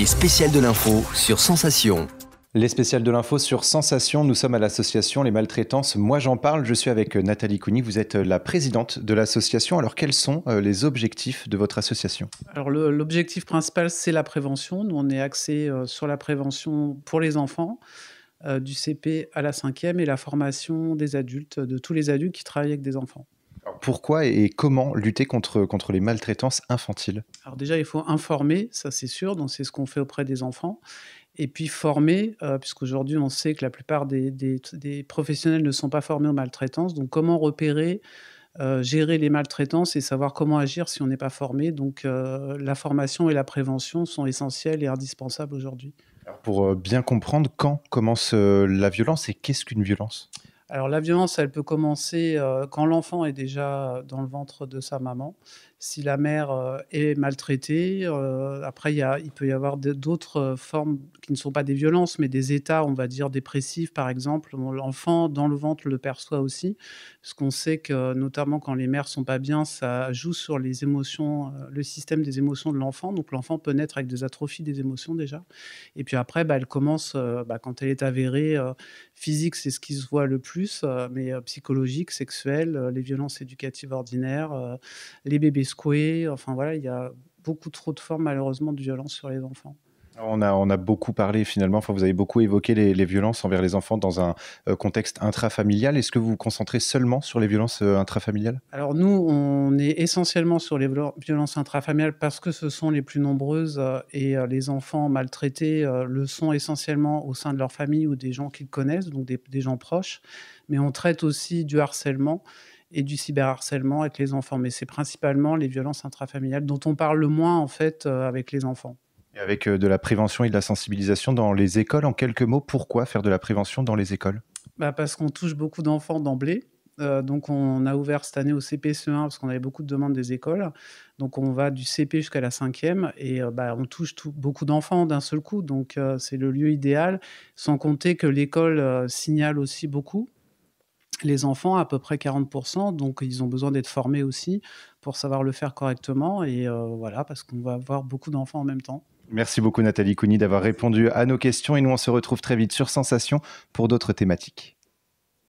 Les spéciales de l'info sur Sensation. Les spéciales de l'info sur Sensation, nous sommes à l'association Les Maltraitances. Moi j'en parle, je suis avec Nathalie Cougny, vous êtes la présidente de l'association. Alors quels sont les objectifs de votre association ? Alors l'objectif principal, c'est la prévention. Nous, on est axé sur la prévention pour les enfants, du CP à la 5e, et la formation des adultes, de tous les adultes qui travaillent avec des enfants. Alors, pourquoi et comment lutter contre les maltraitances infantiles ? Alors déjà, il faut informer, ça c'est sûr, donc c'est ce qu'on fait auprès des enfants. Et puis former, puisqu'aujourd'hui on sait que la plupart des professionnels ne sont pas formés aux maltraitances. Donc comment repérer, gérer les maltraitances et savoir comment agir si on n'est pas formé. Donc la formation et la prévention sont essentielles et indispensables aujourd'hui. Alors, pour bien comprendre, quand commence la violence et qu'est-ce qu'une violence ? Alors la violence, elle peut commencer, quand l'enfant est déjà dans le ventre de sa maman. Si la mère, est maltraitée, après il peut y avoir d'autres, formes qui ne sont pas des violences, mais des états, on va dire, dépressifs, par exemple. Bon, l'enfant dans le ventre le perçoit aussi, parce qu'on sait que, notamment quand les mères sont pas bien, ça joue sur les émotions, le système des émotions de l'enfant. Donc l'enfant peut naître avec des atrophies des émotions déjà. Et puis après, elle commence, quand elle est avérée, physique, c'est ce qui se voit le plus, mais psychologique, sexuelle, les violences éducatives ordinaires, les bébés secoués, enfin voilà, il y a beaucoup trop de formes malheureusement de violence sur les enfants. On a beaucoup parlé finalement, enfin, vous avez beaucoup évoqué les violences envers les enfants dans un contexte intrafamilial. Est-ce que vous vous concentrez seulement sur les violences intrafamiliales ? Alors nous, on est essentiellement sur les violences intrafamiliales parce que ce sont les plus nombreuses, et les enfants maltraités le sont essentiellement au sein de leur famille ou des gens qu'ils connaissent, donc des gens proches. Mais on traite aussi du harcèlement et du cyberharcèlement avec les enfants. Mais c'est principalement les violences intrafamiliales dont on parle le moins en fait avec les enfants. Et avec de la prévention et de la sensibilisation dans les écoles, en quelques mots, pourquoi faire de la prévention dans les écoles ? Parce qu'on touche beaucoup d'enfants d'emblée. Donc on a ouvert cette année au CP-CE1 parce qu'on avait beaucoup de demandes des écoles. Donc on va du CP jusqu'à la 5e et on touche beaucoup d'enfants d'un seul coup. Donc c'est le lieu idéal, sans compter que l'école signale aussi beaucoup les enfants, à peu près 40%. Donc ils ont besoin d'être formés aussi pour savoir le faire correctement. Et voilà, parce qu'on va avoir beaucoup d'enfants en même temps. Merci beaucoup Nathalie Cougny d'avoir répondu à nos questions et nous on se retrouve très vite sur Sensation pour d'autres thématiques.